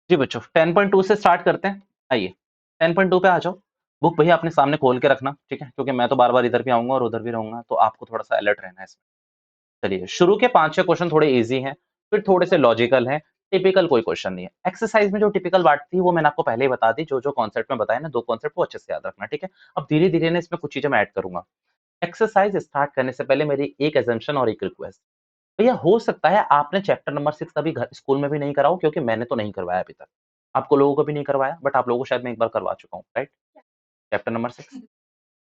जी बच्चों 10.2 से स्टार्ट करते हैं। आइए 10.2 पे आ जाओ। बुक भैया अपने सामने खोल के रखना, ठीक है, क्योंकि मैं तो बार बार इधर भी आऊंगा और उधर भी रहूंगा, तो आपको थोड़ा सा अलर्ट रहना है इसमें। चलिए शुरू के 5-6 क्वेश्चन थोड़े इजी हैं, फिर थोड़े से लॉजिकल हैं। टिपिकल कोई क्वेश्चन नहीं है। एक्सरसाइज में जो टिपिकल बात थी वो मैंने आपको पहले ही बता दी। जो जो कॉन्सेप्ट में बताया ना, 2 कॉन्सेप्ट को अच्छे से याद रखना, ठीक है। अब धीरे धीरे ना इसमें कुछ चीजें मैं ऐड करूंगा। एक्सरसाइज स्टार्ट करने से पहले मेरी एक एजम्पशन और एक रिक्वेस्ट। भैया हो सकता है आपने चैप्टर नंबर 6 अभी घर स्कूल में भी नहीं करा हो, क्योंकि मैंने तो नहीं करवाया अभी तक। आपको लोगों को भी नहीं करवाया, बट आप लोगों को शायद मैं एक बार करवा चुका हूँ, राइट? चैप्टर नंबर 6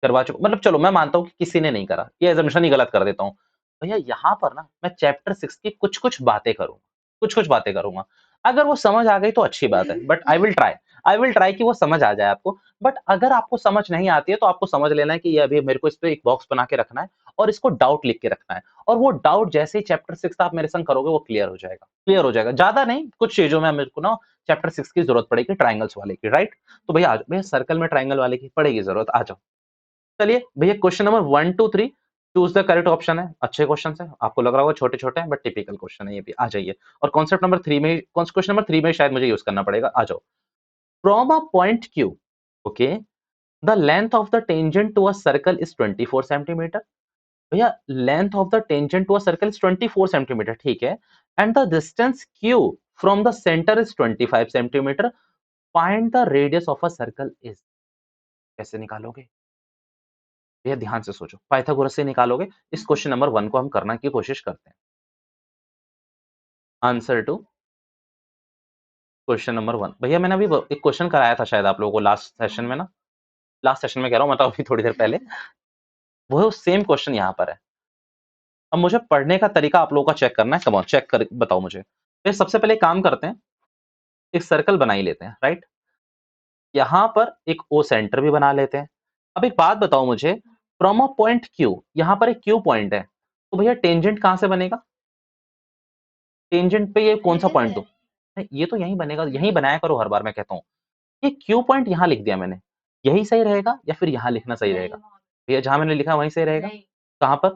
करवा चुका, मतलब चलो मैं मानता हूँ कि किसी ने नहीं करा, ये assumption ही गलत कर देता हूँ। भैया यहाँ पर ना मैं चैप्टर 6 की कुछ-कुछ बातें करूँगा, कुछ-कुछ बातें करूँगा। अगर वो समझ आ गई तो अच्छी बात है, बट आई विल ट्राई कि वो समझ आ जाए आपको। बट अगर आपको समझ नहीं आती है तो आपको समझ लेना है कि ये अभी मेरे को इस पे एक बॉक्स बना के रखना है और इसको डाउट लिख के रखना है। और वो डाउट जैसे ही चैप्टर 6 आप मेरे संग करोगे वो क्लियर हो जाएगा, क्लियर हो जाएगा। ज़्यादा नहीं, कुछ चीज़ों में मेरे को ना चैप्टर 6 की ज़रूरत पड़ेगी, ट्रायंगल्स वाले की, राइट? तो भैया आ जाओ, भैया सर्कल में ट्रायंगल वाले की पड़ेगी ज़रूरत, आ जाओ। चलिए भैया question number 1 to 3 choose the correct option है। अच्छे क्वेश्चन है, आपको लग रहा होगा छोटे छोटे हैं, बट टिपिकल क्वेश्चन है ये भी। आ जाइए। और कॉन्सेप्ट नंबर 3 में, क्वेश्चन नंबर 3 में शायद मुझे यूज करना पड़ेगा। आ जाओ। From a point Q, okay, the length of the tangent to a circle is 24 centimetre. भैया length of the tangent to a circle is 24 centimetre, ठीक है। And the distance Q from the centre is 25 centimetre. Find the radius of a circle is. कैसे निकालोगे भैया? ध्यान से सोचो, Pythagoras से निकालोगे। इस क्वेश्चन नंबर 1 को हम करने की कोशिश करते हैं। Answer to question number 1। भैया मैंने अभी एक क्वेश्चन कराया था शायद आप लोगों को लास्ट सेशन में ना, लास्ट सेशन में कह रहा हूँ, मतलब अभी थोड़ी देर पहले। वो सेम क्वेश्चन यहाँ पर है। अब मुझे पढ़ने का तरीका आप लोगों का चेक करना है। कम ऑन, चेक कर बताओ मुझे। फिर सबसे पहले एक काम करते हैं, एक सर्कल बना ही लेते हैं, राइट? यहाँ पर एक ओ सेंटर भी बना लेते हैं। अब एक बात बताओ मुझे, फ्रॉम अ पॉइंट क्यू, यहाँ पर एक क्यू पॉइंट है, तो भैया टेंजेंट कहाँ से बनेगा? टेंजेंट पे ये कौन सा पॉइंट दो? ये तो यहीं बनेगा, यहीं बनाया करो हर बार, मैं कहता हूँ। ये क्यू पॉइंट यहाँ लिख दिया मैंने, यही सही रहेगा या फिर यहाँ लिखना सही रहेगा? भैया जहां मैंने लिखा वहीं सही रहेगा। कहां पर?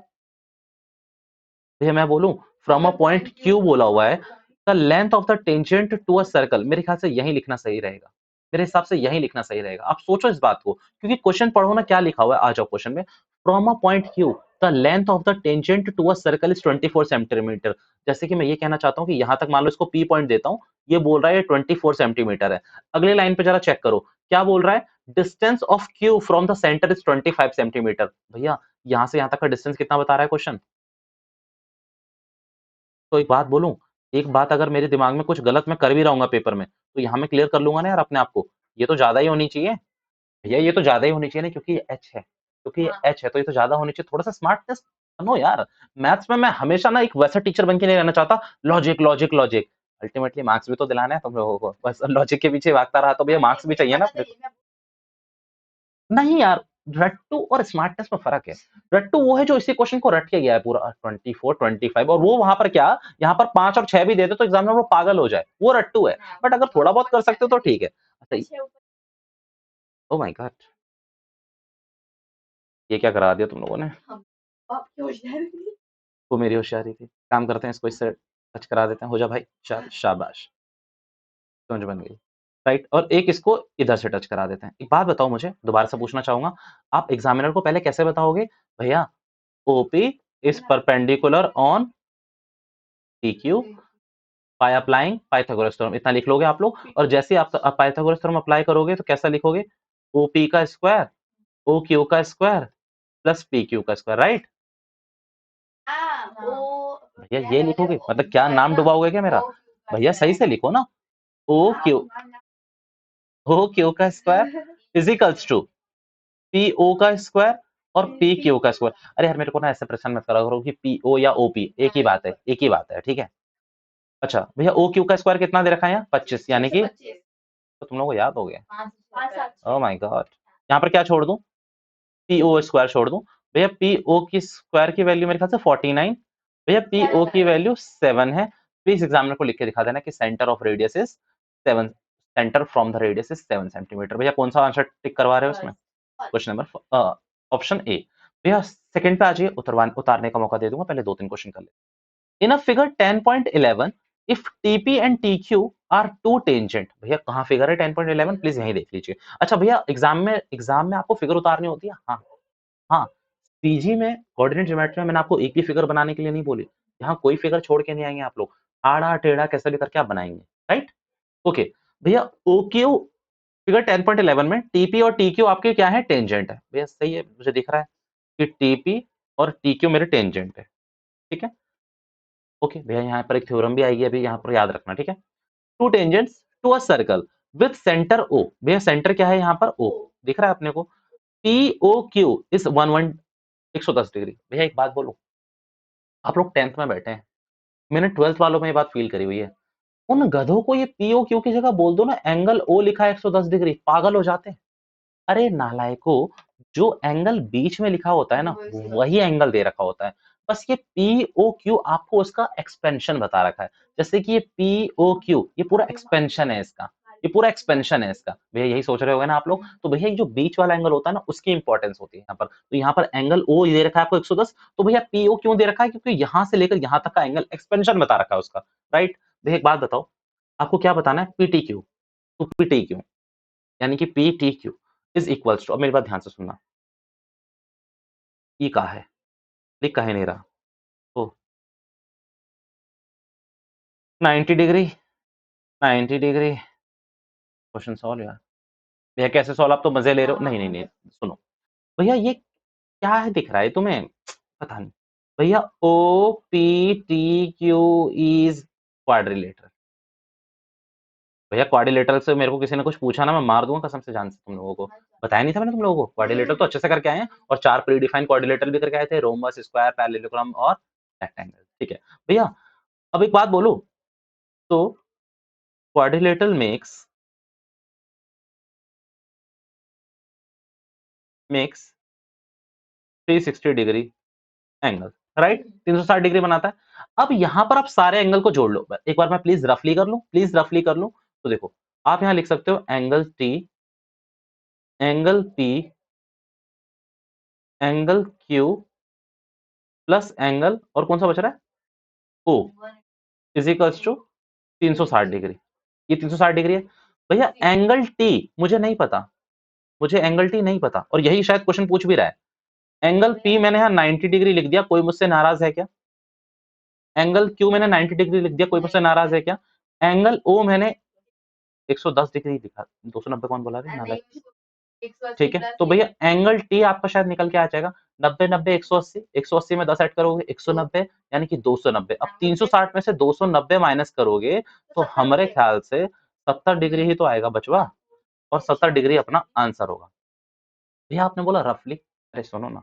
भैया मैं बोलूं, फ्रॉम अ पॉइंट क्यू बोला हुआ है, the length of the tangent to a circle, मेरे ख्याल से यही लिखना सही रहेगा। मेरे हिसाब से यही लिखना सही रहेगा। आप सोचो इस बात को, क्योंकि क्वेश्चन पढ़ो ना क्या लिखा हुआ है। आ जाओ क्वेश्चन में। From a point Q the length of the tangent to a circle is 24 centimetre. जैसे कि मैं ये कहना चाहता हूँ कि यहाँ तक मान लो इसको पी पॉइंट देता हूँ, ये बोल रहा है 24 सेंटीमीटर है। अगले लाइन पे जरा चेक करो, क्या बोल रहा है? Distance of Q from the centre is 25 centimetre. भैया यहाँ से यहाँ तक का डिस्टेंस कितना बता रहा है क्वेश्चन? तो एक बात बोलूं, एक बात अगर मेरे दिमाग में कुछ गलत मैं कर भी रहूंगा पेपर में, तो यहाँ मैं क्लियर कर लूंगा ना यार अपने आप को। ये तो ज्यादा ही होनी चाहिए भैया, ये तो ज्यादा ही होनी चाहिए ना, क्योंकि ये एच है, क्योंकि ये एच है तो ये तो ज्यादा होनी चाहिए। थोड़ा सा स्मार्टनेस बनो यार। मैथ्स में मैं हमेशा ना एक वैसा टीचर बन के नहीं रहना चाहता, logic logic logic. Ultimately marks भी तो दिलाना है तुम लोगों को, बस लॉजिक के पीछे भागता रहा तो भैया मार्क्स भी चाहिए ना अपने को। नहीं यार, रट्टू और स्मार्टनेस में फर्क है। रट्टू वो है जो इसी क्वेश्चन को रट के गया है पूरा 24 25, और वो वहां पर क्या, यहाँ पर 5 और 6 भी दे दे तो एग्जाम में वो पागल हो जाए, वो रट्टू है। बट अगर थोड़ा बहुत कर सकते हो तो ठीक है। अच्छा, ओ माय गॉड, ये क्या करा दिया तुम लोगों ने? वो मेरी होशियारी थी। काम करते हैं, इसको इससे टच करा देते हैं। हो जा भाई, चल शाबाश, समझ बन गई। राइट, और एक इसको इधर से टच करा देते हैं। एक बात बताओ मुझे, दोबारा से पूछना चाहूंगा, आप एग्जामिनर को पहले कैसे बताओगे? भैया OP is perpendicular on PQ by applying Pythagoras theorem, इतना लिख लोगे आप लोग। और जैसे ही आप पाइथागोरस थ्योरम अप्लाई करोगे तो कैसा लिखोगे? OP का स्क्वायर, OQ का स्क्वायर प्लस PQ का स्क्वायर, राइट? भैया ये लिखोगे मतलब क्या नाम डुबाओगे क्या मेरा? भैया सही से लिखो ना। ओ क्यू का स्क्वायर इजिकल्स टू PO का स्क्वायर और PQ का स्क्वायर। अरे यार मेरे को ना ऐसे परेशान मत करा करो कि PO या OP एक ही बात है, एक ही बात है, ठीक है। अच्छा भैया OQ का स्क्वायर कितना दे रखा है यहाँ? 25, यानी कि तो तुम लोगों को याद हो गया। ओह माय गॉड, यहाँ पर क्या छोड़ दूं? PO स्क्वायर छोड़ दूं। भैया PO की स्क्वायर की वैल्यू मेरे ख्याल से 49। भैया PO की वैल्यू 7 है। प्लीज एग्जामिनर को लिख के दिखा देना कि centre of radius is 7, centre from the radius is 7 centimetre. भैया कौन सा आंसर टिक करवा रहे हो इसमें? Question number option A. भैया सेकंड पे आ जाइए, उतारने का मौका दे दूंगा, पहले 2-3 क्वेश्चन कर ले। In a figure 10.11, if TP and TQ are two tangent. भैया कहाँ फिगर है 10.11, प्लीज यहीं देख लीजिए। अच्छा भैया एग्जाम में आपको फिगर उतारनी होती है? हाँ हाँ। पीजी में कोऑर्डिनेट ज्योमेट्री में मैंने आपको एक भी फिगर बनाने के लिए नहीं बोली। यहाँ कोई फिगर छोड़ के नहीं आएंगे आप लोग, आड़ा टेढ़ा कैसे भी करके आप बनाएंगे, राइट। ओके भैया, ओ क्यू फिगर 10.11 में टीपी और टी क्यू आपके क्या है, टेंजेंट है। भैया सही है, मुझे दिख रहा है कि टीपी और टी क्यू मेरे टेंजेंट है, ठीक है। ओके भैया, यहाँ पर एक थ्योरम भी आएगी अभी, यहाँ पर याद रखना, ठीक है। Two tangents to a circle with centre O. भैया सेंटर क्या है यहाँ पर, ओ दिख रहा है अपने को। P O Q is 110 degree. भैया एक बात बोलो, आप लोग 10th में बैठे हैं, मैंने 12th वालों में ये बात फील करी हुई है। उन गधों को ये पीओ क्यू की जगह बोल दो ना एंगल ओ लिखा है 110 डिग्री, पागल हो जाते हैं। अरे नालायकों, जो एंगल बीच में लिखा होता है ना, वही एंगल दे रखा होता है। बस ये पी ओ क्यू आपको उसका एक्सपेंशन बता रखा है। जैसे कि ये पी ओ क्यू ये पूरा एक्सपेंशन है इसका, ये पूरा एक्सपेंशन है इसका। भैया यही सोच रहे होगे ना आप लोग। तो भैया ये जो बीच वाला एंगल होता है ना, उसकी इंपॉर्टेंस होती है यहाँ पर। तो यहाँ पर एंगल ओ दे रखा है आपको 110, तो भैया पी ओ क्यों दे रखा है, क्योंकि यहाँ से लेकर यहाँ तक का एंगल एक्सपेंशन बता रखा है उसका, राइट। भैया एक बात बताओ, आपको क्या बताना है, पीटी क्यू। तो पीटी क्यू यानी कि P T Q is equals to, अब मेरी बात ध्यान से सुनना, ई कहा है, लिख कहे नहीं रहा। ओ 90 डिग्री, 90 डिग्री। क्वेश्चन सॉल्व यार। भैया कैसे सॉल्व, आप तो मजे ले रहे हो। नहीं नहीं नहीं, सुनो भैया, ये क्या है दिख रहा है तुम्हें, पता नहीं। भैया O P T Q is quadrilateral. भैया क्वाड्रिलेटरल से मेरे को किसी ने कुछ पूछा ना, मैं मार दूंगा कसम से जान से। तुम लोगों को बताया नहीं था मैंने तुम लोगों को, क्वाड्रिलेटरल तो अच्छे से करके आए हैं, और 4 प्री डिफाइंड क्वाड्रिलेटरल भी करके आए थे, रोमबस, स्क्वायर, पैरेललोग्राम और रेक्टेंगल, ठीक है। भैया अब एक बात बोलूं, तो quadrilateral makes 360 degree angle, right. 360 degree बनाता है। अब यहां पर आप सारे एंगल को जोड़ लो एक बार, मैं प्लीज रफली कर लूं, प्लीज रफली कर लूं। तो देखो, आप यहां लिख सकते हो angle T, angle P, angle Q plus angle, और कौन सा बच रहा है, ओ, इज इक्वल्स टू 360 डिग्री। ये 360 डिग्री है। भैया एंगल टी मुझे नहीं पता, मुझे एंगल टी नहीं पता, और यही शायद क्वेश्चन पूछ भी रहा है। एंगल पी मैंने यहाँ 90 डिग्री लिख दिया, कोई मुझसे नाराज है क्या। एंगल क्यू मैंने 90 डिग्री लिख दिया, कोई मुझसे नाराज है क्या। एंगल ओ मैंने 110 डिग्री लिखा, 290 कौन बोला रहे नालायक। ठीक है, तो भैया एंगल टी आपका शायद निकल के आ जाएगा 90 90 180, 180 में 10 ऐड करोगे 190, यानी कि 290। अब 360 में से 290 माइनस करोगे तो हमारे ख्याल से 70 डिग्री ही तो आएगा बचवा, और 70 डिग्री अपना आंसर होगा। भैया आपने बोला रफली, अरे सुनो ना,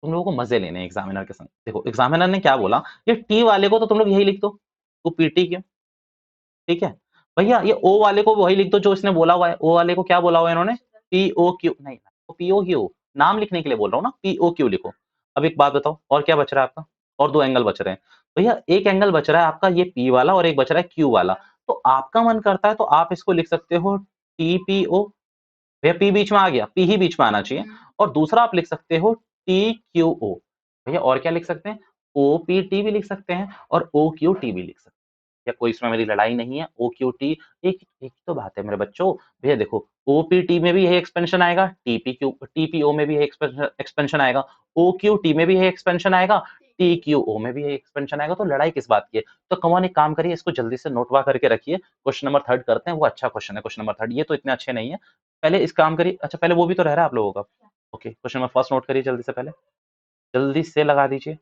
तुम लोगों को मजे लेने एग्जामिनर के संग। देखो एग्जामिनर ने क्या बोला, ये टी वाले को तो तुम लोग यही लिख दो, तो पीटी क्यों, ठीक है। भैया ये ओ वाले को वही लिख दो जो इसने बोला हुआ है। ओ वाले को क्या बोला हुआ है इन्होंने, पी ओ क्यू, नहीं तो पी ओ क्यू, नाम लिखने के लिए बोल रहा हूँ ना, पी ओ क्यू लिखो। अब एक बात बताओ, और क्या बच रहा है आपका, और 2 एंगल बच रहे हैं। भैया एक एंगल बच रहा है आपका ये पी वाला, और एक बच रहा है क्यू वाला। तो आपका मन करता है तो आप इसको लिख सकते हो टी पी ओ। भैया पी बीच में आ गया, पी ही बीच में आना चाहिए। और दूसरा आप लिख सकते हो टी क्यू ओ। भैया और क्या लिख सकते हैं, ओ पी टी भी लिख सकते हैं, और ओ क्यू टी भी लिख सकते हैं। या कोई इसमें मेरी लड़ाई नहीं है, ओ क्यू टी एक एक तो बात है मेरे बच्चों। भैया देखो, ओ पी टी में भी यही एक्सपेंशन आएगा, टीपी क्यू टीपीओ में भी यही एक्सपेंशन आएगा, ओ क्यू टी में भी यही एक्सपेंशन आएगा, टी क्यू ओ में भी यही एक्सपेंशन आएगा। तो लड़ाई किस बात की है। तो कमॉन एक काम करिए, इसको जल्दी से नोटवा करके रखिए। क्वेश्चन नंबर 3 करते हैं, वो अच्छा क्वेश्चन है क्वेश्चन नंबर 3, ये तो इतने अच्छे नहीं है। पहले इस काम करिए, अच्छा पहले वो भी तो रह रहा है आप लोगों का। Okay question number first note करिए जल्दी से, पहले जल्दी से लगा दीजिए।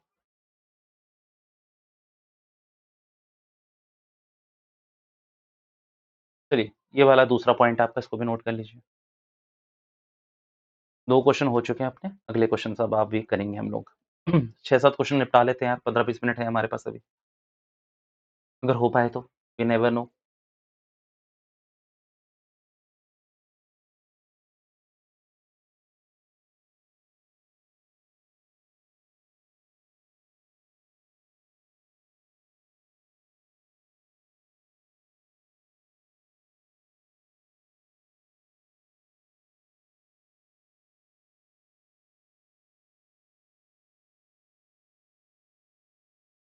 चलिए ये वाला दूसरा पॉइंट आपका, इसको भी नोट कर लीजिए। 2 क्वेश्चन हो चुके हैं अपने, अगले क्वेश्चन सब आप भी करेंगे हम लोग। 6-7 क्वेश्चन निपटा लेते हैं यार, 15-20 मिनट है हमारे पास अभी, अगर हो पाए तो, यू नेवर नो।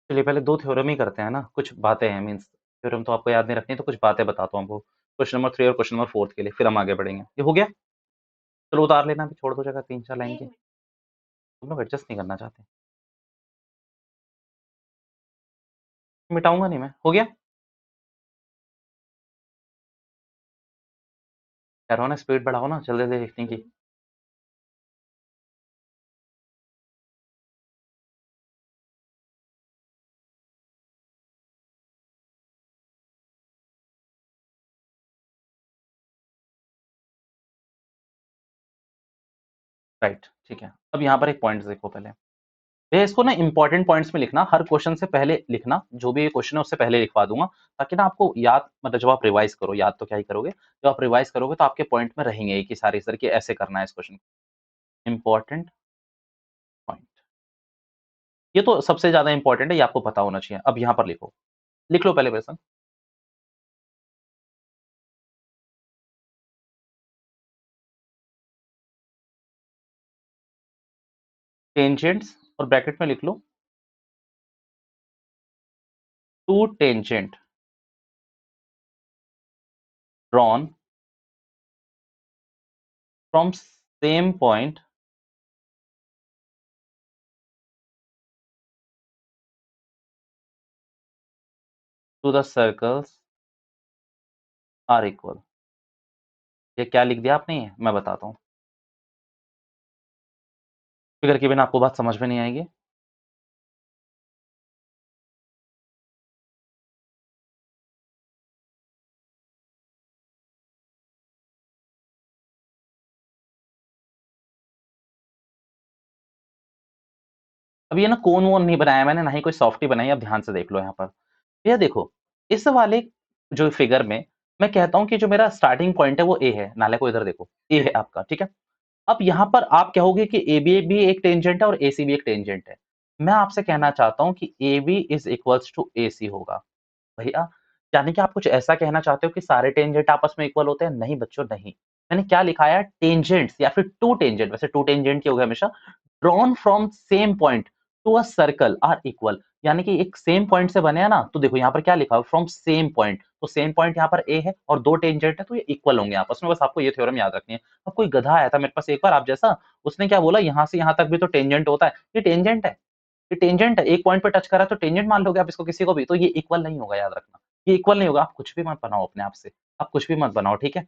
चलिए पहले 2 थ्योरम ही करते हैं ना, कुछ बातें हैं मीन्स थ्योरम तो आपको याद नहीं रखनी, तो कुछ बातें बताता हूँ आपको। क्वेश्चन नंबर 3 और क्वेश्चन नंबर 4 के लिए, फिर हम आगे बढ़ेंगे। ये हो गया? चलो उतार लेना, अभी छोड़ दो जगह 3-4 लाइन की। तुम लोग एडजस्ट नहीं करना चाहते। मिटाऊँगा नहीं मैं। हो गया? कह रहा हूँ ना स्पीड बढ़ाओ ना, जल्दी-जल्दी लिखने की। राइट, ठीक है। अब यहाँ पर एक पॉइंट देखो पहले। भैया इसको ना इंपॉर्टेंट पॉइंट्स में लिखना, हर क्वेश्चन से पहले लिखना, जो भी ये क्वेश्चन है उससे पहले लिखवा दूँगा, ताकि ना आपको याद, मतलब जब आप रिवाइज़ करो, याद तो क्या ही करोगे, जब आप रिवाइज़ करोगे तो आपके पॉइंट में रहेंगे एक ही सारे सर कि ऐसे करना है इस क्वेश्चन को। Important point. ये तो सबसे ज़्यादा इंपॉर्टेंट है, ये आपको पता होना चाहिए। अब यहाँ पर लिखो। लिख लो पहले वैसा। टेंजेंट्स और ब्रैकेट में लिख लो, two tangent drawn from same point to the circles are equal। ये क्या लिख दिया आपने? ये मैं बताता हूँ। फिगर के बिना आपको बात समझ में नहीं आएगी। अब ये ना कोन वोन नहीं बनाया मैंने, ना ही कोई सॉफ्टी बनाई। अब ध्यान से देख लो यहाँ पर। भैया देखो, इस वाले जो फिगर में मैं कहता हूँ कि जो मेरा स्टार्टिंग पॉइंट है वो ए है। नाले को इधर देखो, ए है आपका, ठीक है। अब यहाँ पर आप कहोगे कि ए बी भी एक टेंजेंट है और ए सी भी एक टेंजेंट है। मैं आपसे कहना चाहता हूँ कि A B is equals to A C होगा। भैया, यानी कि आप कुछ ऐसा कहना चाहते हो कि सारे टेंजेंट आपस में इक्वल होते हैं? नहीं बच्चों, नहीं। मैंने क्या लिखा है? टेंजेंट्स या फिर टू टेंजेंट, वैसे टू टेंजेंट की होगा हमेशा, drawn from same point to a circle are equal. यानी कि एक सेम पॉइंट से बने हैं ना, तो देखो यहाँ पर क्या लिखा है? From same point. तो सेम पॉइंट यहाँ पर ए है और दो टेंजेंट है, तो ये इक्वल होंगे आपस में। बस आपको ये थ्योरम याद रखनी है। अब कोई गधा आया था मेरे पास एक बार आप जैसा, उसने क्या बोला, यहाँ से यहाँ तक भी तो टेंजेंट होता है। ये टेंजेंट है, ये टेंजेंट है। एक पॉइंट पे टच करा तो टेंजेंट मान लोगे आप इसको, किसी को भी। तो ये इक्वल नहीं होगा, याद रखना। ये इक्वल नहीं होगा। आप कुछ भी मत बनाओ अपने आप से, आप कुछ भी मत बनाओ, ठीक है?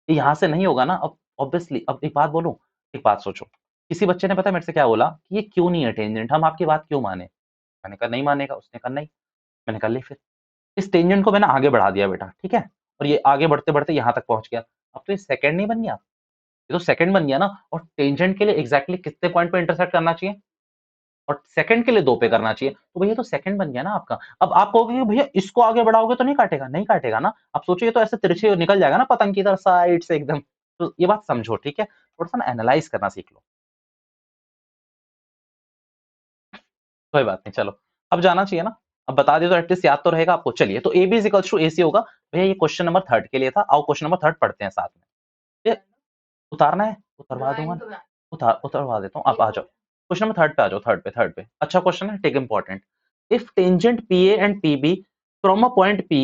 ये यहाँ से नहीं होगा ना। अब ऑब्वियसली, अब एक बात बोलूं, एक बात सोचो। किसी बच्चे ने पता है मेरे से क्या बोला कि ये क्यों नहीं है टेंजेंट, हम आपकी बात क्यों माने? मैंने कहा नहीं मानेगा। उसने कहा नहीं। मैंने कहा ले फिर, इस टेंजेंट को मैंने आगे बढ़ा दिया बेटा, ठीक है। और ये आगे बढ़ते बढ़ते यहाँ तक पहुंच गया। अब तो ये सेकंड नहीं बन गया, ये तो सेकंड बन गया ना। और टेंजेंट के लिए एग्जैक्टली कितने पॉइंट पे इंटरसेक्ट करना चाहिए? और सेकंड के लिए 2 पे करना चाहिए। तो भैया तो सेकंड बन गया ना आपका। अब आप कहोगे कि भैया इसको आगे बढ़ाओगे तो नहीं काटेगा, नहीं काटेगा ना। आप सोचिए, तो ऐसे तिरछे निकल जाएगा ना पतंग की तरह साइड से एकदम। तो ये बात समझो, ठीक है? थोड़ा-सा ना एनालाइज़ करना सीख लो। कोई बात नहीं, चलो। अब जाना चाहिए ना। अब बता दिया तो एटलीस्ट याद तो रहेगा आपको। चलिए, तो AB is equals to AC होगा। भैया ये क्वेश्चन नंबर 3 के लिए था। आओ क्वेश्चन नंबर 3 पढ़ते हैं साथ में। ये उतारना है? उतरवा दूँगा ना। उतरवा देता हूँ, आप आ जाओ। क्वेश्चन नंबर 3 पे आ जाओ, 3 पे। अच्छा क्वेश्चन है, take important. If tangent PA and PB from a point P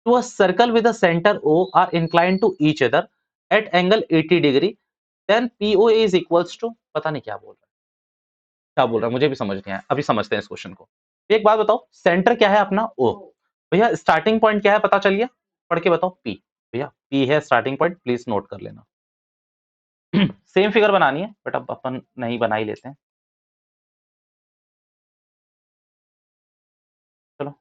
to a circle with a center O are inclined to each other at angle 80 degree, then POA is equals to, पता नहीं क्या बोल रहा है। क्या बोल रहा है मुझे भी समझ नहीं आया। अभी समझते हैं इस क्वेश्चन को। एक बात बताओ, सेंटर क्या है अपना? O। भैया स्टार्टिंग पॉइंट क्या है पता चल गया? पढ़ के बताओ। P। भैया P है स्टार्टिंग पॉइंट, प्लीज नोट कर लेना। सेम फिगर बनानी है बट अब अपन नहीं बना ही लेते हैं। चलो,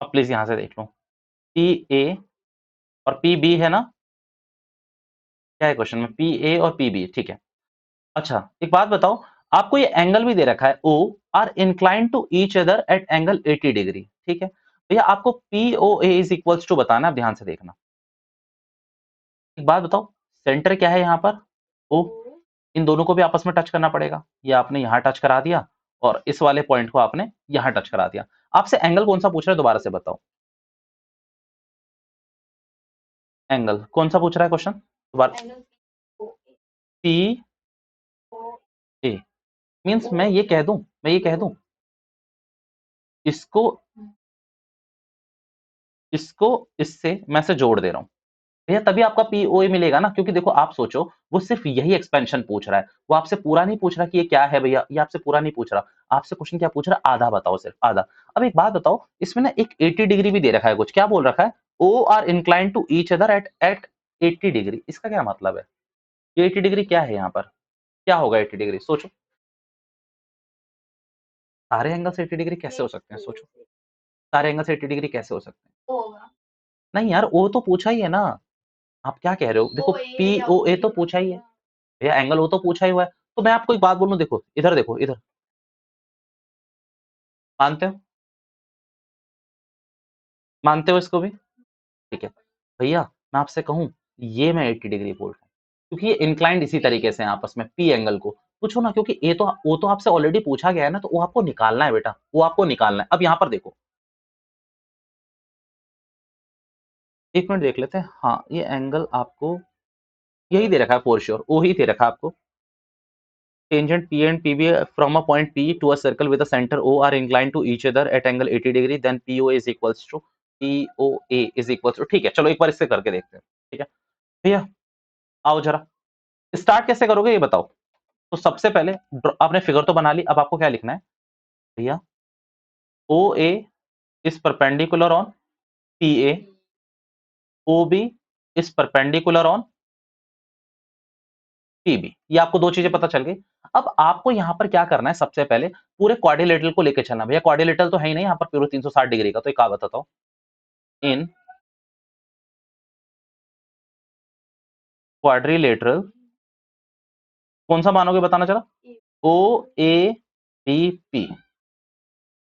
अब प्लीज यहां से देख लो। पी ए और पी बी है ना? क्या है क्वेश्चन में? पी ए और पी बी, ठीक है। अच्छा एक बात बताओ, आपको ये एंगल भी दे रखा है, O are incline to each other at angle 80 degree, ठीक है। भैया आपको P O A is equals to बताना है, ध्यान से देखना। एक बात बताओ, सेंटर क्या है यहाँ पर? ओ। इन दोनों को भी आपस में टच करना पड़ेगा। ये आपने यहाँ टच करा दिया और इस वाले पॉइंट को आपने यहाँ टच करा दिया। आपसे एंगल कौन सा पूछ रहा है दोबारा से बताओ। एंगल कौन सा पूछ रहा है क्वेश्चन दोबारा। पी ए मीन्स मैं ये कह दूं इसको इसको इससे मैं से जोड़ दे रहा हूं भैया, तभी आपका पीओए मिलेगा ना। क्योंकि देखो आप सोचो, वो सिर्फ यही एक्सपेंशन पूछ रहा है, वो आपसे पूरा नहीं पूछ रहा कि ये क्या है भैया, ये आपसे पूरा नहीं पूछ रहा। आपसे क्वेश्चन क्या पूछ रहा है, आधा बताओ, सिर्फ आधा। अब एक बात बताओ, इसमें ना एक 80 डिग्री भी दे रखा है, कुछ क्या बोल रखा है, O are incline to each other at at 80 degree. इसका क्या मतलब है, ये 80 डिग्री क्या है यहाँ पर, क्या होगा 80 डिग्री, सोचो। सारे एंगल से 80 डिग्री कैसे हो सकते हैं, सोचो। सारे एंगल से 80 डिग्री कैसे हो सकते हैं। नहीं यार, ओ तो पूछा ही है ना। आप क्या कह रहे हो, देखो पी ओ ए तो पूछा ही है भैया, एंगल ओ तो पूछा ही हुआ है। तो मैं आपको एक बात बोलूं, देखो इधर मानते हो, मानते हो इसको भी, ठीक है भैया। मैं आपसे कहूं, ये मैं 80 डिग्री बोल रहा हूँ क्योंकि ये इंक्लाइंड इसी तरीके से हैं आपस में, पी एंगल को पूछो ना, क्योंकि ए तो वो तो आपसे ऑलरेडी पूछा गया है ना, तो वो आपको निकालना है बेटा, वो आपको निकालना है। अब यहाँ पर देखो, एक मिनट देख लेते हैं। हाँ, ये एंगल आपको यही दे रखा है फॉर श्योर, वो ही दे रखा है आपको। Tangent P and PB from a point P to a circle with a center O are inclined to each other at angle 80 degree, then POA is equals to POA is equals to, ठीक है चलो एक बार इससे करके देखते हैं, ठीक है भैया। आओ जरा, स्टार्ट कैसे करोगे ये बताओ। तो सबसे पहले आपने फिगर तो बना ली, अब आपको क्या लिखना है भैया, OA is perpendicular on PA, OB is perpendicular on PB। ये आपको दो चीजें पता चल गई। अब आपको यहाँ पर क्या करना है, सबसे पहले पूरे क्वाड्रिलेटरल को लेके चलना। भैया क्वाड्रिलेटरल तो है ही नहीं यहाँ पर पूरे 360 डिग्री का, तो एक बताता हूँ, इन क्वाड्रिलेटरल कौन सा मानोगे बताना जरा, ओ ए बी पी।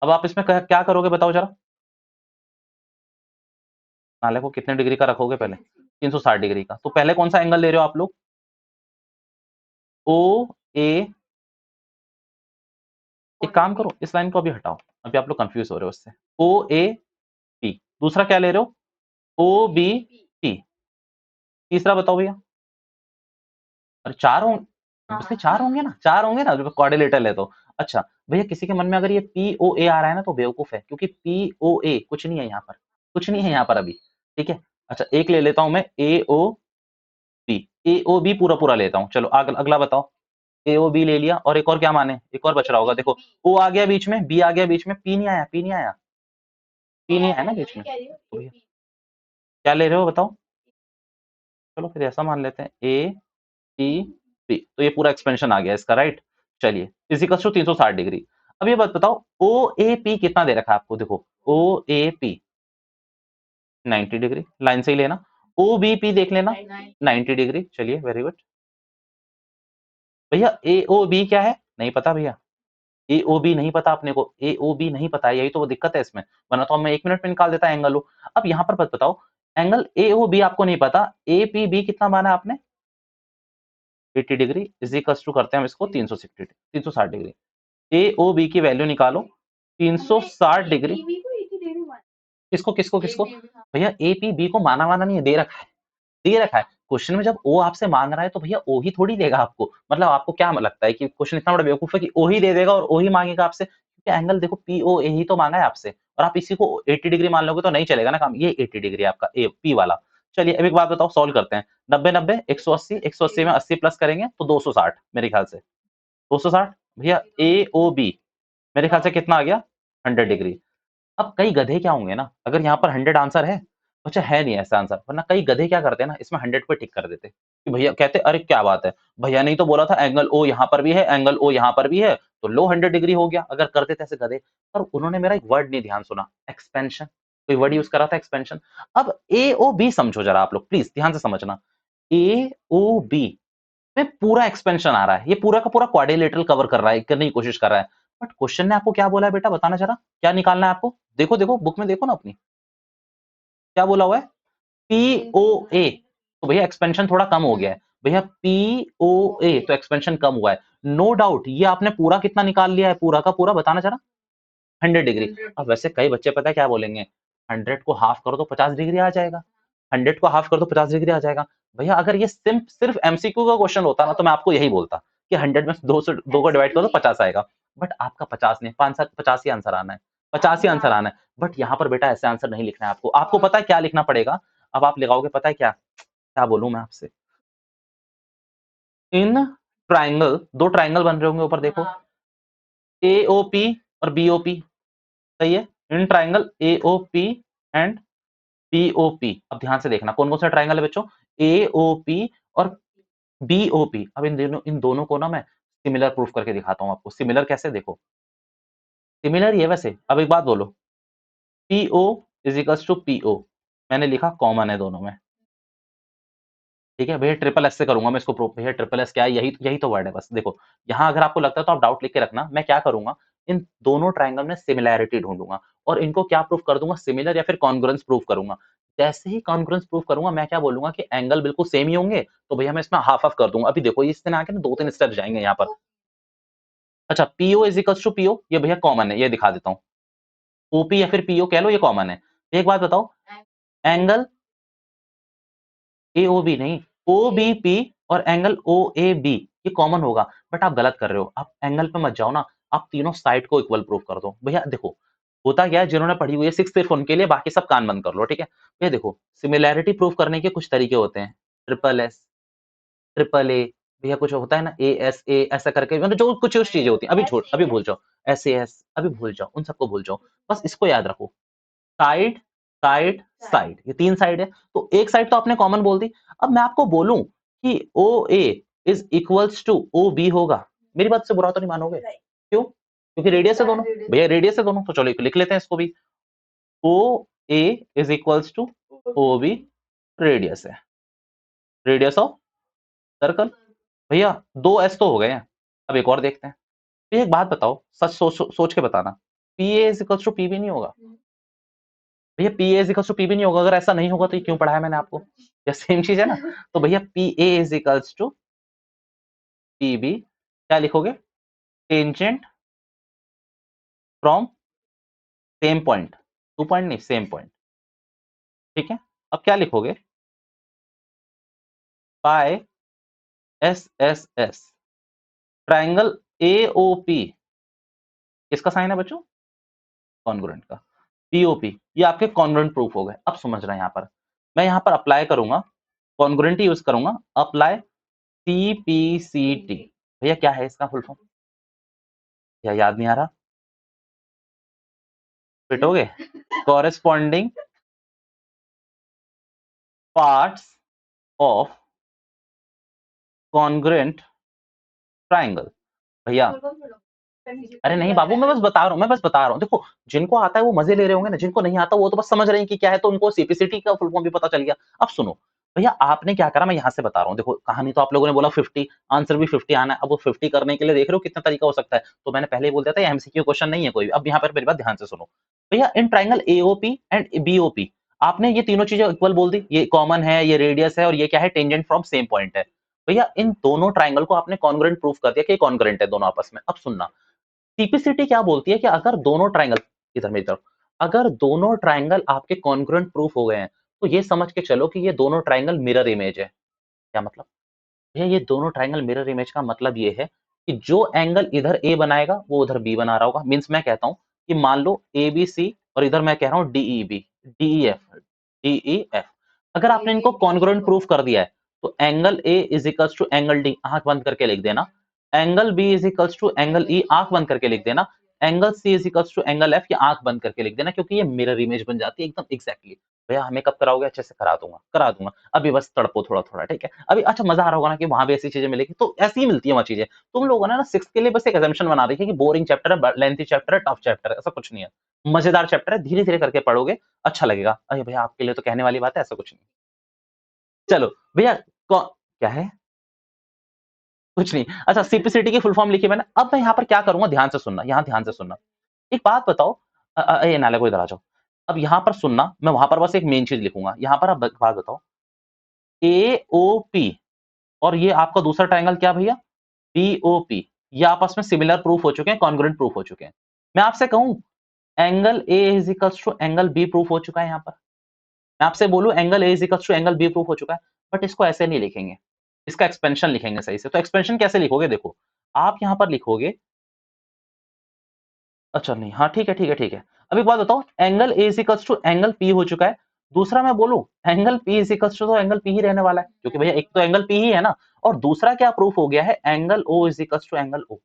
अब आप इसमें क्या करोगे बताओ जरा, नाले को कितने डिग्री का रखोगे पहले, 360 डिग्री का। तो पहले कौन सा एंगल ले रहे हो आप लोग, ओ ए, एक काम करो इस लाइन को अभी हटाओ, अभी आप लोग कंफ्यूज हो रहे हो उससे। ओ ए पी, दूसरा क्या ले रहे हो, ओ बी पी, तीसरा बताओ भैया। अरे चार होंगे, ऑब्वियसली चार होंगे ना, चार होंगे ना, जब क्वाड्रिलेटरल है तो। अच्छा भैया, किसी के मन में अगर ये पी ओ ए आ रहा है ना, तो बेवकूफ है, क्योंकि पी ओ ए कुछ नहीं है यहाँ पर, कुछ नहीं है यहाँ पर अभी, ठीक है। अच्छा एक ले लेता हूं मैं, ए ओ बी, ए ओ बी पूरा पूरा लेता हूँ, चलो अगला बताओ। ए ओ बी ले लिया, और एक और क्या माने, एक और बच रहा होगा, देखो ओ आ गया बीच में, बी आ गया बीच में, पी नहीं आया, पी नहीं आया, पी नहीं आया ना बीच में, तो भैया क्या ले रहे हो बताओ। चलो फिर ऐसा मान लेते हैं, ए टी पी, तो ये पूरा एक्सपेंशन आ गया इसका, राइट। चलिए फिजिकल टू 360 डिग्री। अब ये बात बताओ, ओ ए पी कितना दे रखा है आपको, देखो ओ ए पी 90 डिग्री, लाइन से ही लेना। ओ बी पी देख लेना 90 डिग्री, चलिए वेरी गुड। भैया ए ओ बी क्या है, नहीं पता भैया, ए ओ बी नहीं पता अपने को, ए ओ बी नहीं पता है, यही तो वो दिक्कत है इसमें, वरना तो मैं 1 मिनट में निकाल देता एंगल हो। अब यहाँ पर बताओ, एंगल ए ओ बी आपको नहीं पता, ए पी बी कितना माना आपने, 80 डिग्री, इज इक्वल टू करते हैं हम इसको 360 डिग्री। ए ओ बी की वैल्यू निकालो 360 डिग्री, किसको किसको किसको, भैया ए पी बी को माना वाना नहीं है, दे रखा है, दे रखा है। क्वेश्चन में जब ओ आपसे मांग रहा है तो भैया ओ ही थोड़ी देगा आपको, मतलब आपको क्या लगता है कि क्वेश्चन इतना बड़ा बेवकूफ है कि ओ ही दे देगा और ओ ही मांगेगा आपसे, क्योंकि एंगल देखो पी ओ ए ही तो मांगा है आपसे, और आप इसी को 80 डिग्री मान लोगे तो नहीं चलेगा ना काम, ये 80 डिग्री आपका ए पी वाला। चलिए अब एक बात बताओ, सॉल्व करते हैं। 90 90 180, 180 में 80 प्लस करेंगे तो 260 मेरे ख्याल से, 260 भैया। ए ओ बी मेरे ख्याल से कितना आ गया, 100 डिग्री। अब कई गधे क्या होंगे ना, अगर यहाँ पर 100 आंसर है, अच्छा है नहीं ऐसा आंसर, वरना कई गधे क्या करते हैं ना, इसमें 100 पे टिक कर देते कि भैया, कहते अरे क्या बात है, भैया नहीं तो बोला था एंगल ओ यहाँ पर भी है, एंगल ओ यहाँ पर भी है, तो लो 100 डिग्री हो गया, अगर कर देते ऐसे गधे। पर उन्होंने मेरा एक वर्ड नहीं ध्यान सुना, एक्सपेंशन, कोई वर्ड यूज करा था एक्सपेंशन। अब ए ओ बी समझो जरा आप लोग, प्लीज ध्यान से समझना, ए ओ बी में पूरा एक्सपेंशन आ रहा है, ये पूरा का पूरा क्वाड्रिलेटरल कवर कर रहा है, करने की कोशिश कर रहा है। बट क्वेश्चन ने आपको क्या बोला है बेटा, बताना जरा, क्या निकालना है आपको, देखो देखो बुक में देखो ना अपनी, क्या बोला हुआ है, पी ओ ए, तो भैया एक्सपेंशन थोड़ा कम हो गया है, भैया POA तो एक्सपेंशन कम हुआ है, नो डाउट। ये आपने पूरा कितना निकाल लिया है, पूरा का पूरा बताना जरा, 100 डिग्री। अब वैसे कई बच्चे पता है क्या बोलेंगे, 100 को हाफ कर दो 50 डिग्री आ जाएगा, 100 को हाफ कर दो 50 डिग्री आ जाएगा। भैया अगर ये सिर्फ एमसीक्यू का क्वेश्चन होता ना तो मैं आपको यही बोलता कि 100 में 2 को डिवाइड कर दो 50 आएगा, बट आपका 50 नहीं, 50 ही आंसर आना है, 50 ही आंसर आना है। बट यहाँ पर बेटा ऐसे आंसर नहीं लिखना है आपको, आपको पता है क्या लिखना पड़ेगा, अब आप लगाओगे पता है क्या, क्या बोलूं मैं आपसे, इन ट्राइंगल, दो ट्राइंगल बन रहे होंगे ऊपर देखो, AOP और BOP, सही है, in triangle AOP and BOP। अब ध्यान से देखना कौन कौन सा ट्राइंगल है बच्चों, AOP और BOP। अब इन दोनों को ना मैं सिमिलर प्रूफ करके दिखाता हूं आपको। सिमिलर कैसे, देखो सिमिलर ही है वैसे। अब एक बात बोलो, PO is equals to PO, मैंने लिखा कॉमन है दोनों में, ठीक है भैया, ट्रिपल एस से करूंगा मैं इसको प्रूफ। भैया ट्रिपल एस क्या है, यही यही तो वर्ड है बस। देखो यहाँ अगर आपको लगता है तो आप डाउट लिख के रखना, मैं क्या करूंगा, इन दोनों ट्राइंगल में सिमिलैरिटी ढूंढूंगा और इनको क्या प्रूफ कर दूंगा, सिमिलर या फिर कॉन्ग्रुएंस प्रूफ करूंगा। जैसे ही कॉन्ग्रुएंस प्रूफ करूंगा मैं क्या बोलूंगा कि एंगल बिल्कुल सेम ही होंगे, तो भैया मैं इसमें हाफ हाफ कर दूंगा। अभी देखो इस दिन आके ना 2-3 स्टेप जाएंगे यहाँ पर। अच्छा PO is equals to PO, ये भैया कॉमन है, ये दिखा देता हूँ। OP या फिर PO कह लो, ये कॉमन है। एक बात बताओ, एंगल AOB नहीं, OBP और एंगल OAB ये कॉमन होगा, बट आप गलत कर रहे हो। आप एंगल पे मत जाओ ना, आप तीनों साइड को इक्वल प्रूफ कर दो। भैया देखो होता क्या है, जिन्होंने पढ़ी हुई है 6 सिर्फ उनके लिए, बाकी सब कान बंद कर लो, ठीक है। भैया देखो सिमिलैरिटी प्रूफ करने के कुछ तरीके होते हैं, ट्रिपल एस, ट्रिपल ए, भैया कुछ होता है ना ASA ऐसा करके, मतलब जो कुछ चीजें होती हैं, अभी भूल जाओ, SAS अभी भूल जाओ, उन सबको भूल जाओ, बस इसको याद रखो, साइड साइड साइड, ये 3 साइड है, तो एक साइड तो आपने कॉमन बोल दी। अब मैं आपको बोलूं कि OA is equals to OB होगा, मेरी बात से बुरा तो नहीं मानोगे, क्यों, क्योंकि रेडियस है दोनों, भैया रेडियस है दोनों, तो चलो लिख लेते हैं इसको भी, OA is equals to OB, radius है, रेडियस ऑफ सर्कल। भैया 2S तो हो गए हैं, अब एक और देखते हैं। तो एक बात बताओ, सच सोच के बताना, PA is equals to PB नहीं होगा, भैया P A is equals to PB नहीं होगा, अगर ऐसा नहीं होगा तो ये क्यों पढ़ाया मैंने आपको, ये सेम चीज है ना। तो भैया P A is equals to PB, क्या लिखोगे, tangent from same point, 2 point नहीं सेम पॉइंट, ठीक है। अब क्या लिखोगे, बाय SSS, ट्राइंगल AOP किसका साइन है बच्चों, कॉन्ग्रुएंट का, POP ये आपके कॉन्ग्रुएंट प्रूफ हो गए। अब समझ रहे हैं यहाँ पर, मैं यहाँ पर अप्लाई करूंगा, कॉन्ग्रुएंट यूज करूंगा, अप्लाई CPCT। भैया क्या है इसका फुल फॉर्म, या याद नहीं आ रहा, पिटोगे, corresponding parts of congruent triangle. भैया अरे नहीं बाबू, मैं बस बता रहा हूँ, देखो जिनको आता है वो मजे ले रहे होंगे ना, जिनको नहीं आता वो तो बस समझ रहे हैं कि क्या है, तो उनको सीपीसीटी का फुल फॉर्म भी पता चल गया। अब सुनो भैया, आपने क्या करा मैं यहाँ से बता रहा हूँ, देखो कहानी तो आप लोगों ने बोला 50, आंसर भी 50 आना है। अब वो 50 करने के लिए देख रहे हो कितना तरीका हो सकता है, तो मैंने पहले ही बोल दिया था एमसीक्यू क्वेश्चन नहीं है कोई। अब यहाँ पर मेरी बात ध्यान से सुनो भैया, in triangle AOP and BOP आपने ये तीनों चीजें इक्वल बोल दी, ये कॉमन है, ये रेडियस है और ये क्या है, टेंजेंट फ्रॉम सेम पॉइंट है। भैया इन दोनों ट्राइंगल को आपने कॉन्ग्रुएंट प्रूफ कर दिया कि कॉन्ग्रुएंट है दोनों आपस में। अब सुनना, सीपीसीटी क्या बोलती है कि अगर दोनों ट्राइंगल, इधर मेरी तरफ, अगर दोनों ट्राइंगल आपके कॉन्ग्रुएंट प्रूफ हो गए हैं तो ये समझ के चलो कि ये दोनों ट्राइंगल मिरर इमेज है। क्या मतलब, भैया ये दोनों ट्राइंगल मिरर इमेज का मतलब ये है कि जो एंगल इधर ए बनाएगा वो उधर बी बना रहा होगा। मीन्स मैं कहता हूं कि मान लो ए बी सी और इधर मैं कह रहा हूं डीई एफ, अगर आपने इनको कॉन्ग्रुएंट प्रूफ कर दिया है तो angle A is equals to angle D, आंख बंद करके लिख देना, angle B is equals to angle E, आंख बंद करके लिख देना, angle C is equals to angle F, ये आंख बंद करके लिख देना, क्योंकि ये मिरर इमेज बन जाती है एकदम एग्जैक्टली। भैया हमें कब कराओगे, अच्छे से करा दूंगा, अभी बस तड़पो थोड़ा थोड़ा, ठीक है। अभी अच्छा मजा आ रहा होगा ना कि वहां भी ऐसी चीजें मिलेगी, तो ऐसी ही मिलती है वहां चीजें। तुम लोगों ने ना 6 के लिए बस एक एजम्पशन बना रखी है कि बोरिंग चैप्टर है, लेंथी चैप्टर है, टफ चैप्टर है, ऐसा कुछ नहीं है, मजेदार चैप्टर है, धीरे धीरे करके पढ़ोगे अच्छा लगेगा। अरे भैया आपके लिए तो कहने वाली बात है, ऐसा कुछ नहीं। चलो भैया क्या है, कुछ नहीं। अच्छा सीपीसीटी की फुल फॉर्म लिखी मैंने, अब मैं यहाँ पर क्या करूंगा, ध्यान से सुनना, यहाँ ध्यान से सुनना। एक बात बताओ, ये नाले को इधर आ जाओ। अब यहाँ पर सुनना, मैं वहां पर बस एक मेन चीज लिखूंगा, यहाँ पर अब बात बताओ, AOP और ये आपका दूसरा ट्रायंगल क्या भैया, बीओपी। ये आपस में सिमिलर प्रूफ हो चुके हैं, कॉन्ग्रुएंट प्रूफ हो चुके हैं। मैं आपसे कहूं angle A is equals to angle B proof हो चुका है यहाँ पर। मैं आपसे बोलूं angle A is equals to angle B proof हो चुका है, बट इसको ऐसे नहीं लिखेंगे, इसका एक्सपेंशन लिखेंगे सही से। तो एक्सपेंशन कैसे लिखोगे, देखो आप यहाँ पर लिखोगे, अच्छा नहीं, हाँ ठीक है ठीक है ठीक है। अब एक बात बताओ, angle A is equals to angle P हो चुका है, दूसरा मैं बोलूं angle P is equals to, तो एंगल पी ही रहने वाला है, क्योंकि भैया एक तो एंगल पी ही है ना, और दूसरा क्या प्रूफ हो गया है, angle O is equals to angle O.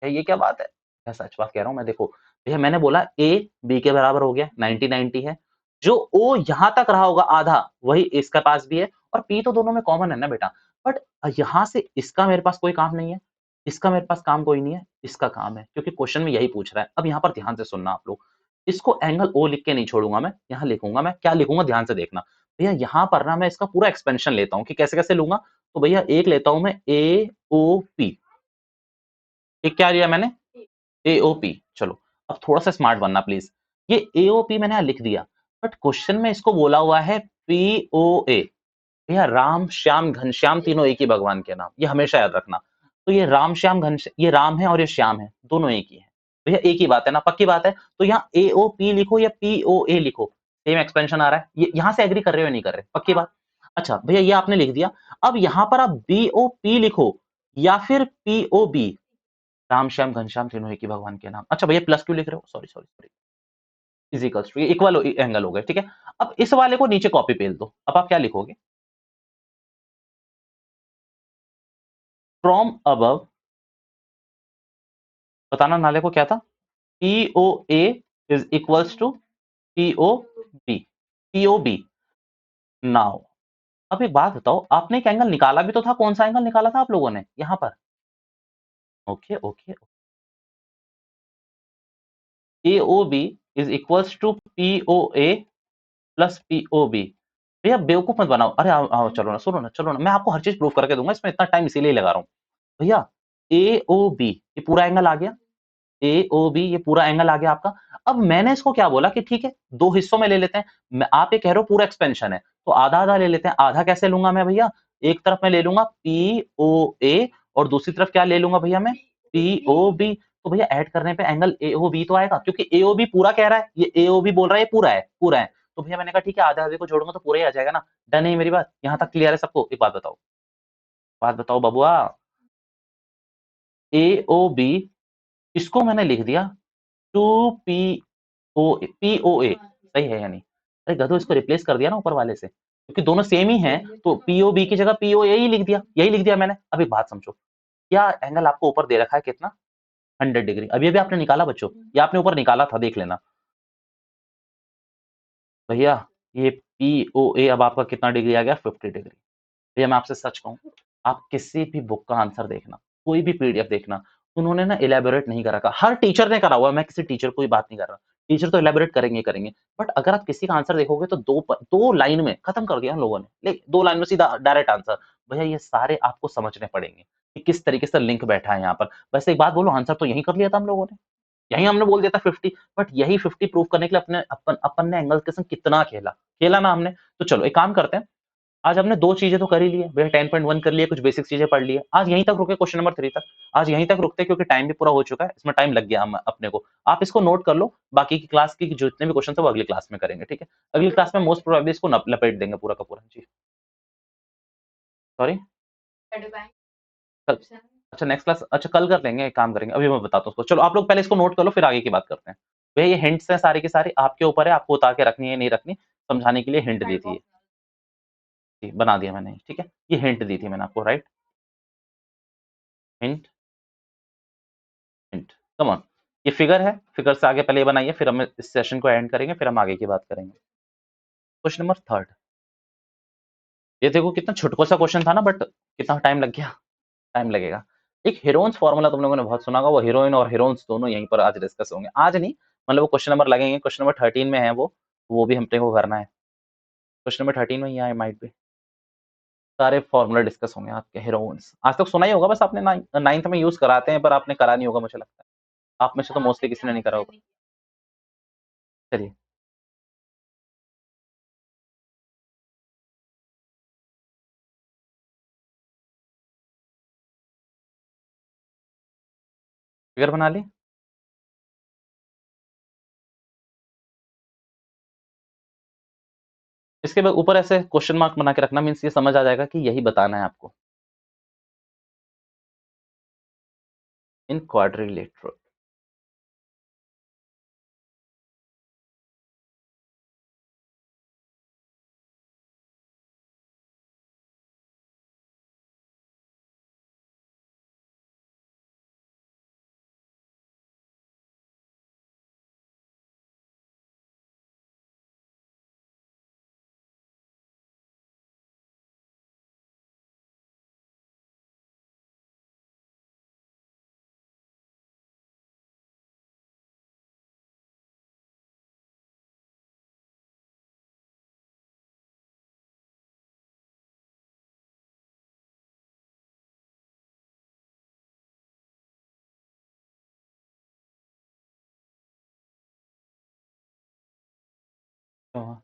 ये क्या बात है, मैं सच बात कह रहा हूं मैं। देखो भैया मैंने बोला ए बी के बराबर हो गया, 90-90 है, जो ओ यहां तक रहा होगा आधा, वही इसके पास भी है, और पी तो दोनों में कॉमन है ना बेटा। बट यहां से इसका मेरे पास कोई काम नहीं है, इसका मेरे पास काम कोई नहीं है, इसका काम है, क्योंकि क्वेश्चन में यही पूछ रहा है। अब यहाँ पर ध्यान से सुनना आप लोग, इसको एंगल ओ लिख के नहीं छोड़ूंगा मैं, यहाँ लिखूंगा मैं, क्या लिखूंगा ध्यान से देखना भैया। यहाँ पर ना मैं इसका पूरा एक्सपेंशन लेता हूँ कि कैसे कैसे लूंगा। तो भैया एक लेता हूं मैं ए ओ पी, एक क्या लिया मैंने, एओपी। चलो अब थोड़ा सा स्मार्ट बनना प्लीज, ये एओपी मैंने यहां लिख दिया, बट क्वेश्चन में इसको बोला हुआ है पीओए। भैया राम श्याम घनश्याम तीनों एक ही भगवान के नाम, ये हमेशा याद रखना। तो ये राम श्याम घनश्याम, ये राम है और ये श्याम है, दोनों एक ही है भैया, एक ही बात है ना, पक्की बात है। तो यहाँ एओपी लिखो या पीओए लिखो, सेम एक्सपेंशन आ रहा है, ये यहां से एग्री कर रहे हो या नहीं कर रहे, पक्की बात। अच्छा भैया ये आपने लिख दिया, अब यहां पर आप बीओपी लिखो या फिर पीओबी, राम श्याम घनश्याम तीनों एक ही भगवान के नाम। अच्छा भैया प्लस क्यों लिख रहे हो, sorry sorry sorry, equals to, equal angle हो गए, ठीक है। अब इस वाले को नीचे कॉपी पेल दो, अब आप क्या लिखोगे, फ्रॉम अबव, बताना नाले को क्या था, PO A is equals to PO B, PO B. Now अब एक बात बताओ, आपने एक एंगल निकाला भी तो था, कौन सा एंगल निकाला था आप लोगों ने यहां पर, okay okay, AO B is equals to PO A plus PO B. भैया बेवकूफ मत बनाओ, अरे आओ आओ चलो ना, सुनो ना चलो ना, मैं आपको हर चीज प्रूफ करके दूंगा, इसमें इतना टाइम इसीलिए लगा रहा हूँ भैया। ए ओ बी ये पूरा एंगल आ गया, ए ओ बी ये पूरा एंगल आ गया आपका। अब मैंने इसको क्या बोला कि ठीक है दो हिस्सों में ले लेते हैं, आप ये कह रहे हो पूरा एक्सपेंशन है, तो आधा आधा ले लेते हैं। आधा कैसे लूंगा मैं भैया, एक तरफ मैं ले लूंगा पी ओ ए, और दूसरी तरफ क्या ले लूंगा भैया मैं, पी ओ बी। तो भैया ऐड करने पे एंगल ए ओ बी तो आएगा, क्योंकि ए ओ बी पूरा कह रहा है, ये ए ओ बी बोल रहा है ये पूरा है, पूरा है। तो भैया मैंने कहा ठीक है, आधे आधे को जोड़ूंगा तो पूरा ही आ जाएगा ना। डन है मेरी बात, यहाँ तक क्लियर है सबको, एक बात बताओ बबुआ, ए ओ बी इसको मैंने लिख दिया to P O, P O A, सही है या नहीं। अरे गधो इसको रिप्लेस कर दिया ना ऊपर वाले से, क्योंकि दोनों सेम ही हैं, तो पीओ बी की जगह पीओ ए ही लिख दिया, यही लिख दिया मैंने। अब एक बात समझो, क्या एंगल आपको ऊपर दे रखा है कितना, 100 डिग्री। अब ये भी आपने निकाला बच्चों, ये आपने ऊपर निकाला था, देख लेना भैया। ये पीओ ए अब आपका कितना डिग्री आ गया, 50 डिग्री। भैया मैं आपसे सच कहूँ, आप किसी भी बुक का आंसर देखना, कोई भी पीडीएफ देखना, उन्होंने ना इलेबोरेट नहीं कर रखा, हर टीचर ने करा हुआ है, मैं किसी टीचर को ही बात नहीं कर रहा, टीचर तो इलेबोरेट करेंगे करेंगे, बट अगर आप किसी का आंसर देखोगे तो दो लाइन में खत्म कर दिया हम लोगों ने, दो लाइन में सीधा डायरेक्ट आंसर। भैया ये सारे आपको समझने पड़ेंगे कि किस तरीके से लिंक बैठा है यहाँ पर। वैसे एक बात बोलो, आंसर तो यही कर लिया था हम लोगों ने, यही हमने बोल दिया था 50, बट यही 50 प्रूव करने के लिए अपन ने एंगल के संग कितना खेला, खेला ना हमने। तो चलो एक काम करते हैं, आज हमने दो चीजें तो कर ही ली है भैया, 10.1 कर लिए, कुछ बेसिक चीजें पढ़ ली है, आज यहीं तक रुके, क्वेश्चन नंबर 3 तक आज यहीं तक रुकते हैं, क्योंकि टाइम भी पूरा हो चुका है, इसमें टाइम लग गया हम अपने को। आप इसको नोट कर लो, बाकी की क्लास की जितने भी क्वेश्चन है वो अगली क्लास में करेंगे, ठीक है। अगली क्लास में मोस्ट प्रोबेबली इसको लपेट देंगे पूरा का पूरा जी। सॉरी, कल, अच्छा नेक्स्ट क्लास, अच्छा कल कर लेंगे, एक काम करेंगे, अभी मैं बताता हूँ उसको। चलो आप लोग पहले इसको नोट कर लो, फिर आगे की बात करते हैं। भैया ये हिंट्स हैं सारी की सारी, आपके ऊपर है, आपको उतार के रखनी है नहीं रखनी, समझाने के लिए हिंट दी थी, बना दिया मैंने, ठीक है। ये हिंट दी थी मैंने आपको, right, hint hint, come on. ये फिगर है, फिगर से आगे पहले ये बनाइए, फिर हम इस सेशन को एंड करेंगे, फिर हम आगे की बात करेंगे। क्वेश्चन नंबर 3, ये देखो कितना छोटको सा क्वेश्चन था ना, बट कितना टाइम लग गया, टाइम लगेगा। एक हीरोइंस फार्मूला तुम लोगों ने बहुत सुना होगा, वो हीरोइन और हीरोइंस दोनों यहीं पर आज डिस्कस होंगे, आज नहीं मतलब वो क्वेश्चन नंबर लगेंगे, क्वेश्चन नंबर 13 में है वो भी हमने को करना है, क्वेश्चन नंबर 13 में ही आए माइट भी, सारे फार्मूला डिस्कस होंगे आपके हीरोइंस। आज तक सुना ही होगा, बस आपने नाइन्थ में यूज कराते हैं, पर आपने करा नहीं होगा मुझे लगता है, आप में से तो मोस्टली किसी ने नहीं करा होगा। चलिए फिगर बना ली? इसके बाद ऊपर ऐसे क्वेश्चन मार्क बना के रखना, मीन्स ये समझ आ जाएगा कि यही बताना है आपको। इन क्वाड्रिलेटरल। तो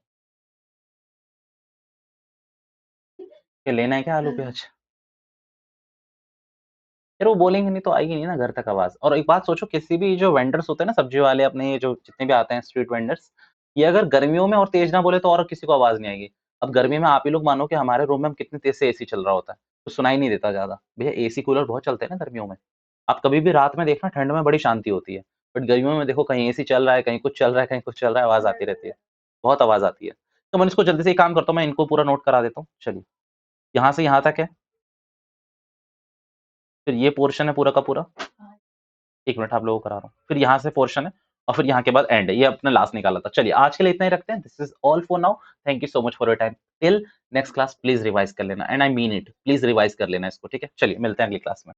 ये लेना है क्या आलू प्याज? यार वो बोलेंगे नहीं तो आएगी नहीं ना घर तक आवाज। और एक बात सोचो, किसी भी जो वेंडर्स होते हैं ना सब्जी वाले, अपने ये जो जितने भी आते हैं स्ट्रीट वेंडर्स, ये अगर गर्मियों में और तेज ना बोले तो और किसी को आवाज नहीं आएगी। अब गर्मी में आप ही लोग मानो कि हमारे रूम में हम कितनी तेज से एसी चल रहा होता है, तो सुनाई नहीं देता ज्यादा। भैया एसी कूलर बहुत चलते हैं ना गर्मियों में। आप कभी भी रात में देखना, ठंड में बड़ी शांति होती है, बट गर्मियों में देखो कहीं एसी चल रहा है, कहीं कुछ चल रहा है, कहीं कुछ चल रहा है, आवाज आती रहती है, बहुत आवाज आती है। तो मैं इसको जल्दी से एक काम करता हूँ, मैं इनको पूरा नोट करा देता हूँ। चलिए, यहाँ से यहाँ तक है, फिर ये पोर्शन है पूरा का पूरा। 1 मिनट आप लोगों को करा रहा हूँ। फिर यहाँ से पोर्शन है और फिर यहाँ के बाद एंड है। ये अपने लास्ट निकाला था। चलिए आज के लिए इतना ही रखते हैं। This is all for now. Thank you so much for your time. Till next class please revise कर लेना, and I mean it, please revise कर लेना इसको, ठीक है? चलिए मिलते हैं अगली क्लास में।